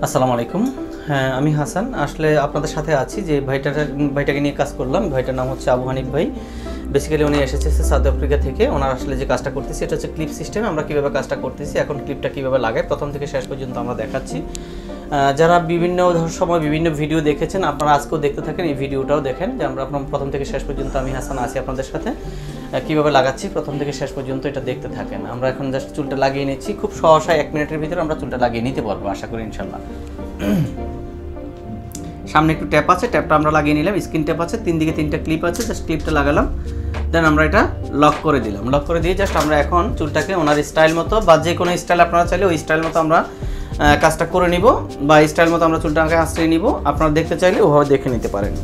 আসসালামু আলাইকুম। হ্যাঁ, আমি হাসান। আসলে আপনাদের সাথে আছি যে ভাইটাকে নিয়ে কাজ করলাম। ভাইটার নাম হচ্ছে আবু হানিফ ভাই। বেসিক্যালি উনি এসেছে সাউথ আফ্রিকা থেকে। ওনার আসলে যে কাজটা করতেছি এটা হচ্ছে ক্লিপ সিস্টেম। আমরা কীভাবে কাজটা করতেছি, এখন ক্লিপটা কীভাবে লাগায় প্রথম থেকে শেষ পর্যন্ত আমরা দেখাচ্ছি। যারা বিভিন্ন সময় বিভিন্ন ভিডিও দেখেছেন, আপনারা আজকেও দেখতে থাকেন, এই ভিডিওটাও দেখেন যে আমরা আপনার প্রথম থেকে শেষ পর্যন্ত আমি হাসান আছি আপনাদের সাথে কীভাবে লাগাচ্ছি প্রথম থেকে শেষ পর্যন্ত এটা দেখতে থাকেন। আমরা এখন জাস্ট চুলটা লাগিয়ে নিচ্ছি, খুব সহসায় 1 মিনিটের ভিতরে আমরা চুলটা লাগিয়ে নিতে পারবো আশা করি ইনশাল্লাহ। সামনে একটু ট্যাপ আছে, ট্যাপটা আমরা লাগিয়ে নিলাম। স্ক্রিন ট্যাপ আছে, 3 দিকে 3টা ক্লিপ আছে, জাস্ট ক্লিপটা লাগালাম, দেন আমরা এটা লক করে দিলাম। লক করে দিয়ে জাস্ট আমরা এখন চুলটাকে ওনার স্টাইল মতো বা যে কোনো স্টাইল আপনারা চাইলে ওই স্টাইল মতো আমরা কাজটা করে নিব, বা স্টাইল মতো আমরা চুলটাকে আঁচড়িয়ে নিব। আপনারা দেখতে চাইলে ওভাবে দেখে নিতে পারেন।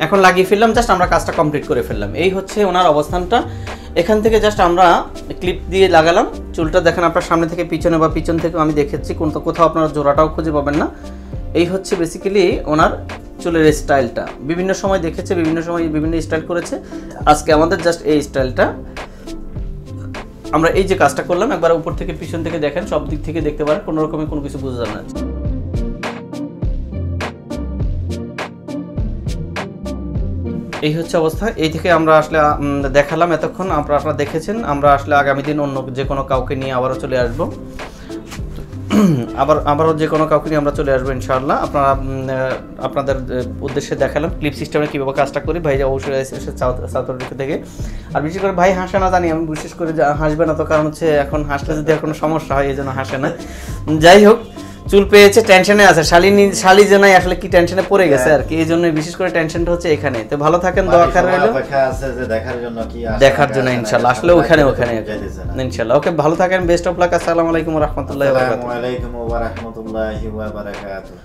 এখন লাগিয়ে ফেললাম, জাস্ট আমরা কাজটা কমপ্লিট করে ফেললাম। এই হচ্ছে ওনার অবস্থানটা। এখান থেকে জাস্ট আমরা ক্লিপ দিয়ে লাগালাম চুলটা। দেখেন আপনার সামনে থেকে পিছনে বা পিছন থেকে আমি দেখেছি, কোথাও আপনারা জোড়াটাও খুঁজে পাবেন না। এই হচ্ছে বেসিক্যালি ওনার চুলের স্টাইলটা। বিভিন্ন সময় দেখেছে, বিভিন্ন সময় বিভিন্ন স্টাইল করেছে। আজকে আমাদের জাস্ট এই স্টাইলটা আমরা এই যে কাজটা করলাম, একবার উপর থেকে পিছন থেকে দেখেন, সব দিক থেকে দেখতে পারেন, কোনো রকমের কোনো কিছু বোঝা যাবে না। এই হচ্ছে অবস্থা। এই থেকে আমরা আসলে দেখালাম এতক্ষণ, আপনারা দেখেছেন। আমরা আসলে আগামী দিন অন্য যে কোনো কাউকে নিয়ে আবারও চলে আসবো, আবারও যে কোনো কাউকে নিয়ে আমরা চলে আসবো ইনশাআল্লাহ। আপনাদের উদ্দেশ্যে দেখালাম ক্লিপ সিস্টেমে কীভাবে কাজটা করি। ভাই অবশ্যই এসে সাউথ আফ্রিকা থেকে। আর বিশেষ করে ভাই হাসে না জানি, আমি বিশেষ করে হাসবে না তো, কারণ হচ্ছে এখন হাসলে যদি কোনো সমস্যা হয় এই জন্য হাসে না। যাই হোক, চুল পেয়েছে, টেনশনে আছে, শালি জানাই আসলে কি টেনশনে পড়ে গেছে আর কি। এই জন্য বিশেষ করে টেনশনটা হচ্ছে এখানে। তো ভালো থাকেন, দোয়া করে রইল দেখার জন্য ইনশাআল্লাহ। আসলে ওখানে ইনশাআল্লাহ। ওকে, ভালো থাকেন, বেস্ট অফ লাক। আসসালামু আলাইকুম ওয়া রাহমাতুল্লাহি ওয়া বারাকাতুহু।